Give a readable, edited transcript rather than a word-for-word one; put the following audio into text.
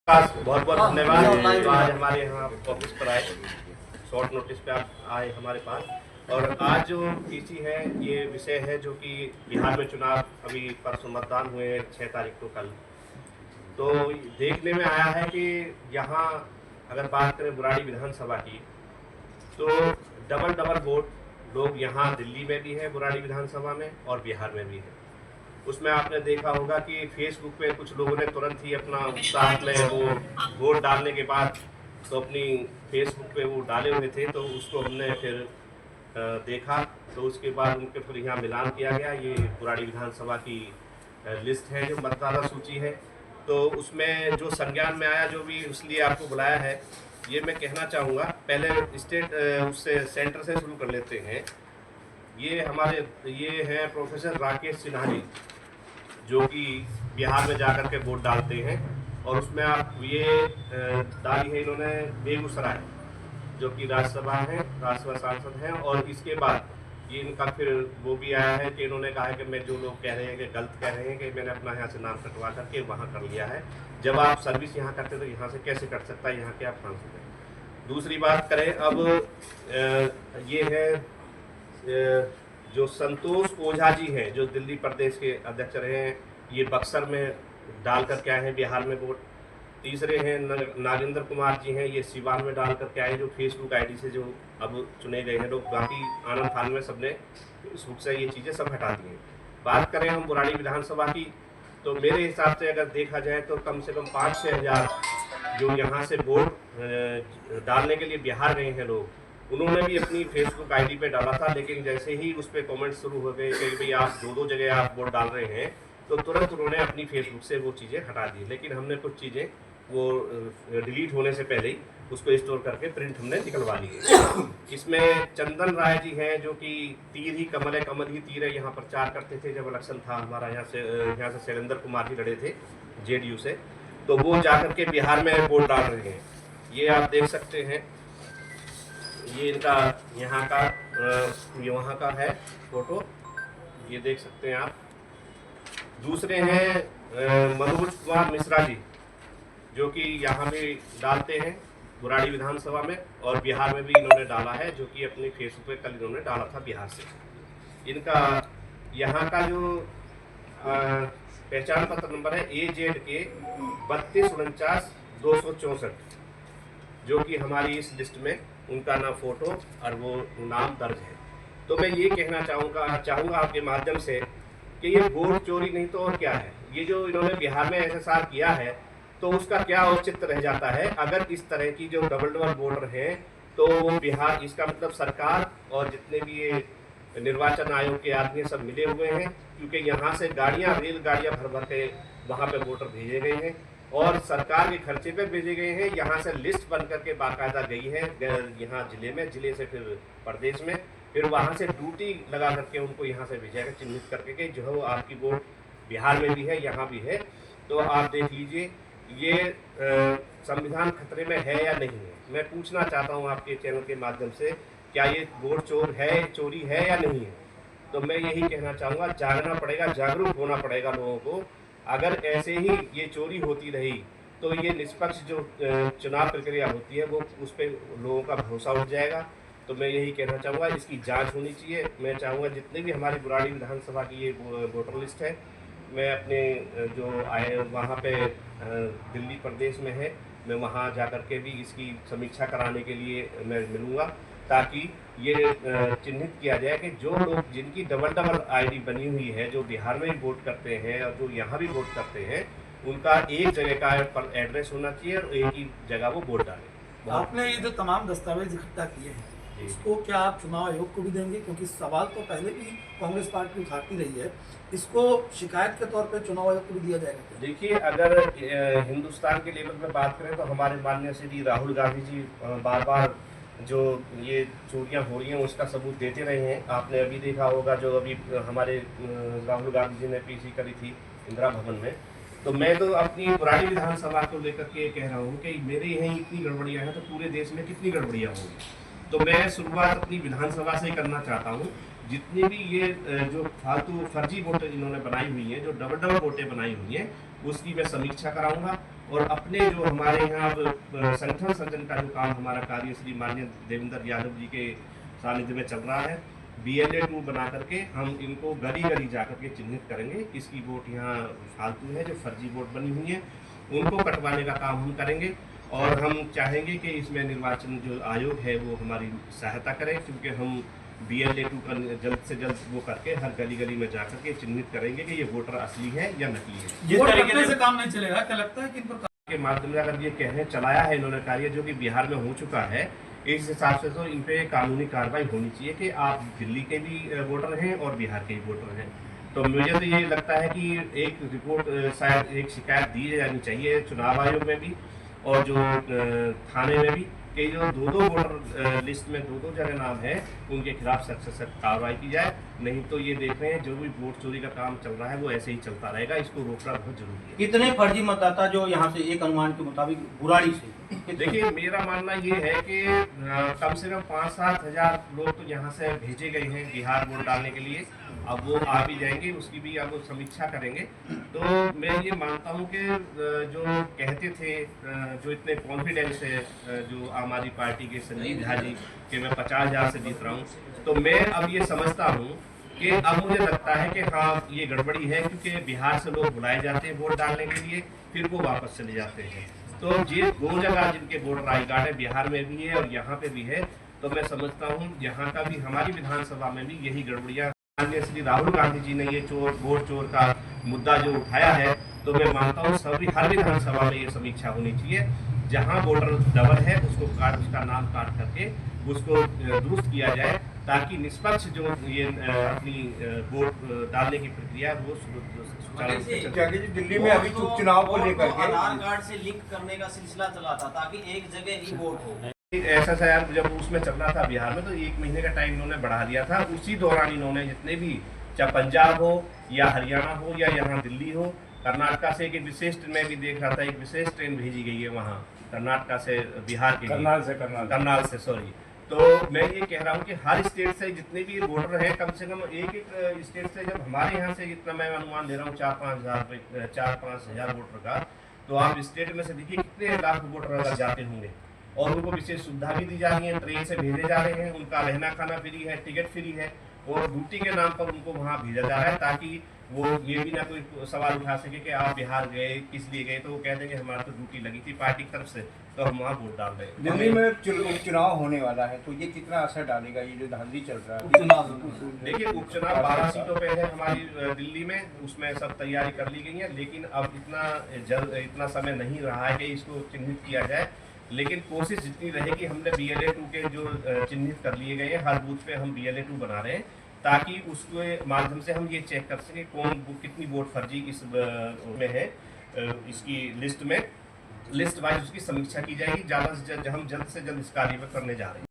बहुत बहुत धन्यवाद। तो आज हमारे यहाँ ऑफिस पर आए, शॉर्ट नोटिस पे आप आए हमारे पास। और आज जो पीसी है ये विषय है जो कि बिहार में चुनाव अभी परसों मतदान हुए 6 तारीख को कल। तो देखने में आया है कि यहाँ अगर बात करें बुराड़ी विधानसभा की तो डबल डबल वोट लोग यहाँ दिल्ली में भी है बुराड़ी विधानसभा में और बिहार में भी है। उसमें आपने देखा होगा कि फेसबुक पे कुछ लोगों ने तुरंत ही अपना उत्साह में वो वोट डालने के बाद तो अपनी फेसबुक पे वो डाले हुए थे, तो उसको हमने फिर देखा। तो उसके बाद उनके फिर यहाँ मिलान किया गया। ये बुराड़ी विधानसभा की लिस्ट है जो मतदाता सूची है। तो उसमें जो संज्ञान में आया जो भी इसलिए आपको बुलाया है, ये मैं कहना चाहूँगा। पहले स्टेट उससे सेंटर से शुरू कर लेते हैं। ये हैं प्रोफेसर राकेश सिन्हा जी जो कि बिहार में जाकर के वोट डालते हैं। और उसमें आप ये डाली है इन्होंने बेगूसराय, जो कि राज्यसभा सांसद हैं। और इसके बाद ये इनका फिर वो भी आया है कि इन्होंने कहा है कि मैं जो लोग कह रहे हैं कि गलत कह रहे हैं कि मैंने अपना यहाँ से नाम कटवा करके वहाँ कर लिया है। जब आप सर्विस यहाँ करते तो यहाँ से कैसे कट सकता है, यहाँ के आप सांसद हैं। दूसरी बात करें अब ये है जो संतोष ओझा जी हैं जो दिल्ली प्रदेश के अध्यक्ष रहे हैं, ये बक्सर में डाल करके आए हैं बिहार में वोट। तीसरे हैं नागेंद्र कुमार जी हैं, ये सिवान में डाल करके आए जो फेसबुक आईडी से जो अब चुने गए हैं लोग। बाकी आनंद फान में सबने फेसबुक से ये चीज़ें सब हटा दी हैं। बात करें हम बुराड़ी विधानसभा की तो मेरे हिसाब से अगर देखा जाए तो कम से कम 5-6 हज़ार जो यहाँ से वोट डालने के लिए बिहार गए हैं लोग, उन्होंने भी अपनी फेसबुक आईडी पे डाला था। लेकिन जैसे ही उस पर कॉमेंट शुरू हो गए कि भाई आप दो जगह आप वोट डाल रहे हैं, तो तुरंत उन्होंने अपनी फेसबुक से वो चीज़ें हटा दी। लेकिन हमने कुछ चीज़ें वो डिलीट होने से पहले ही उसको स्टोर करके प्रिंट हमने निकलवा ली है। इसमें चंदन राय जी हैं जो कि तीर ही कमल है, कमल ही तीर है, यहाँ प्रचार करते थे जब इलेक्शन था हमारा। यहाँ से शैलेंद्र कुमार जी लड़े थे जेडीयू से, तो वो जाकर के बिहार में वोट डाल रहे हैं। ये आप देख सकते हैं, ये इनका यहाँ का है फोटो, ये देख सकते हैं आप। दूसरे हैं मनोज कुमार मिश्रा जी जो कि यहाँ भी डालते हैं बुराड़ी विधानसभा में, और बिहार में भी इन्होंने डाला है जो कि अपनी फेसबुक पे कल इन्होंने डाला था बिहार से। इनका यहाँ का जो पहचान पत्र नंबर है AZK 3249-264, जो कि हमारी इस लिस्ट में उनका ना फोटो और वो नाम दर्ज है। तो मैं ये कहना चाहूँगा आपके माध्यम से कि ये वोट चोरी नहीं तो और क्या है। ये जो इन्होंने बिहार में SSR किया है तो उसका क्या औचित्य रह जाता है अगर इस तरह की जो डबल डबल वोटर हैं तो वो बिहार, इसका मतलब सरकार और जितने भी ये निर्वाचन आयोग के आदमी सब मिले हुए हैं, क्योंकि यहाँ से रेलगाड़ियाँ भर भर के वहाँ पे वोटर भेजे गए हैं और सरकार के खर्चे पे भेजे गए हैं। यहाँ से लिस्ट बन करके बाकायदा गई है यहाँ जिले में, जिले से फिर प्रदेश में, फिर वहाँ से ड्यूटी लगा करके उनको यहाँ से भेजा कर चिन्हित करके कि जो आपकी वोट बिहार में भी है यहाँ भी है। तो आप देख लीजिए ये संविधान खतरे में है या नहीं है। मैं पूछना चाहता हूँ आपके चैनल के माध्यम से, क्या ये वोट चोरी है या नहीं है। तो मैं यही कहना चाहूँगा, जागना पड़ेगा, जागरूक होना पड़ेगा लोगों को। अगर ऐसे ही ये चोरी होती रही तो ये निष्पक्ष जो चुनाव प्रक्रिया होती है वो उस पर लोगों का भरोसा उठ जाएगा। तो मैं यही कहना चाहूँगा, इसकी जांच होनी चाहिए। मैं चाहूँगा जितने भी हमारी बुराड़ी विधानसभा की ये वोटर लिस्ट है, मैं अपने जो आए वहाँ पे दिल्ली प्रदेश में है, मैं वहाँ जा कर के भी इसकी समीक्षा कराने के लिए मैं मिलूँगा, ताकि ये चिन्हित किया जाए कि जो लोग जिनकी डबल डबल आईडी बनी हुई है, जो बिहार में भी वोट करते हैं और जो यहाँ भी वोट करते हैं, उनका एक जगह का एड्रेस होना चाहिए और एक ही जगह वो वोट डालें। आपने ये जो तमाम दस्तावेज इकट्ठा किए हैं इसको क्या आप चुनाव आयोग को भी देंगे, क्योंकि सवाल तो पहले भी कांग्रेस पार्टी उठाती रही है, इसको शिकायत के तौर पे चुनाव आयोग को भी दिया जाएगा? देखिए, अगर हिंदुस्तान के लेवल पे बात करें तो हमारे माननीय श्री राहुल गांधी जी बार बार जो ये चोरियां हो रही हैं उसका सबूत देते रहे हैं। आपने अभी देखा होगा जो अभी हमारे राहुल गांधी जी ने पीसी करी थी इंदिरा भवन में। तो मैं तो अपनी बुराड़ी विधानसभा को लेकर के कह रहा हूँ कि मेरे यहाँ इतनी गड़बड़ियाँ हैं तो पूरे देश में कितनी गड़बड़ियाँ होंगी। तो मैं शुरुआत अपनी विधानसभा से करना चाहता हूँ। जितनी भी ये जो फालतू फर्जी वोटें इन्होंने बनाई हुई हैं, जो डबल डबल वोटें बनाई हुई हैं, उसकी मैं समीक्षा कराऊंगा और अपने जो हमारे यहाँ संगठन सर्जन का जो काम हमारा कार्य श्री माननीय देवेंद्र यादव जी के सानिध्य में चल रहा है, BLA 2 बना करके हम इनको गली गली जा करके चिन्हित करेंगे किसकी वोट यहाँ फालतू है, जो फर्जी वोट बनी हुई है उनको कटवाने का काम हम करेंगे। और हम चाहेंगे कि इसमें निर्वाचन जो आयोग है वो हमारी सहायता करे, क्योंकि हम BLA 2 का जल्द से जल्द वो करके हर गली गली में जाकर के चिन्हित करेंगे कि ये वोटर असली है या नकली है। जिस तरीके से काम नहीं चलेगा, क्या लगता है कि इन पर के माध्यम से अगर ये कहने चलाया है इन्होंने कार्य जो कि बिहार में हो चुका है, इस हिसाब से तो इन पे कानूनी कार्रवाई होनी चाहिए कि आप दिल्ली के भी वोटर हैं और बिहार के भी वोटर हैं। तो मुझे तो ये लगता है कि एक रिपोर्ट शायद एक शिकायत दी जानी चाहिए चुनाव आयोग में भी और जो थाने में भी, कि जो दो वोटर लिस्ट में दो जगह नाम है उनके खिलाफ सख्त से सख्त कार्रवाई की जाए। नहीं तो ये देख रहे हैं जो भी वोट चोरी का काम चल रहा है वो ऐसे ही चलता रहेगा, इसको रोकना बहुत जरूरी है। कितने फर्जी मतदाता जो यहाँ से एक अनुमान के मुताबिक बुराड़ी से, देखिए मेरा मानना ये है कि कम से कम 5-7 हज़ार लोग तो यहाँ से भेजे गए हैं बिहार वोट डालने के लिए। अब वो आ भी जाएंगे, उसकी भी अब समीक्षा करेंगे। तो मैं ये मानता हूँ कि जो कहते थे जो इतने कॉन्फिडेंस है जो आम आदमी पार्टी के संजीव झा जी कि मैं 50,000 से जीत रहा हूँ, तो मैं अब ये समझता हूँ कि अब मुझे लगता है कि हाँ ये गड़बड़ी है, क्योंकि बिहार से लोग बुलाए जाते हैं वोट डालने के लिए, फिर वो वापस चले जाते हैं। तो ये दो जगह जिनके वोटर आई कार्ड है बिहार में भी है और यहाँ पे भी है, तो मैं समझता हूँ यहाँ का भी हमारी विधानसभा में भी यही गड़बड़ियाँ। माननीय श्री राहुल गांधी जी ने ये वोट चोर का मुद्दा जो उठाया है, तो मैं मानता हूँ सभी हर विधानसभा में ये समीक्षा होनी चाहिए। जहाँ वोटर डबल है उसको उसका नाम काट करके उसको दुरुस्त किया जाए, ताकि निष्पक्ष जो ये अपनी वोट डालने की प्रक्रिया वो दिल्ली में अभी उपचुनाव को लेकर के आधार कार्ड से लिंक करने का सिलसिला चला था ताकि एक जगह ही वोट हो। ऐसा शायद जब उसमें चल रहा था बिहार में, तो 1 महीने का टाइम इन्होंने बढ़ा दिया था। उसी दौरान इन्होंने जितने भी, चाहे पंजाब हो या हरियाणा हो या यहाँ दिल्ली हो, कर्नाटका से एक विशेष ट्रेन में भी देख रहा था, एक विशेष ट्रेन भेजी गई है वहाँ कर्नाटका से बिहार के करनाल से सॉरी। तो मैं ये कह रहा हूँ कि हर स्टेट से जितने भी वोटर हैं, कम से कम एक स्टेट से, जब हमारे यहाँ से इतना मैं अनुमान दे रहा हूँ 4-5 हज़ार वोटर का, तो आप स्टेट में से देखिए कितने लाख वोटर अगर जाते होंगे। और उनको विशेष सुविधा भी दी जा रही है, ट्रेन से भेजे जा रहे हैं, उनका रहना खाना फ्री है, टिकट फ्री है, और ड्यूटी के नाम पर उनको वहाँ भेजा जा रहा है, ताकि वो ये भी ना कोई सवाल उठा सके कि आप बिहार गए किस लिए गए, तो वो कह देंगे हमारा तो ड्यूटी लगी थी पार्टी की तरफ से, तो हम वहाँ वोट डाल रहे हैं। दिल्ली में उपचुनाव होने वाला है, तो ये कितना असर डालेगा, ये जो धांधली चल रहा है? देखिए उपचुनाव 12 सीटों पे है हमारी दिल्ली में, उसमें सब तैयारी कर ली गई है, लेकिन अब इतना समय नहीं रहा है कि इसको चिन्हित किया जाए। लेकिन कोशिश जितनी रहेगी, हमने BLA 2 के जो चिन्हित कर लिए गए हैं, हर बूथ पे हम BLA 2 बना रहे हैं, ताकि उसके माध्यम से हम ये चेक कर सकें कौन कितनी वोट फर्जी इस में है। इसकी लिस्ट वाइज उसकी समीक्षा की जाएगी। ज़्यादा से हम जल्द से जल्द इस कार्य में करने जा रहे हैं।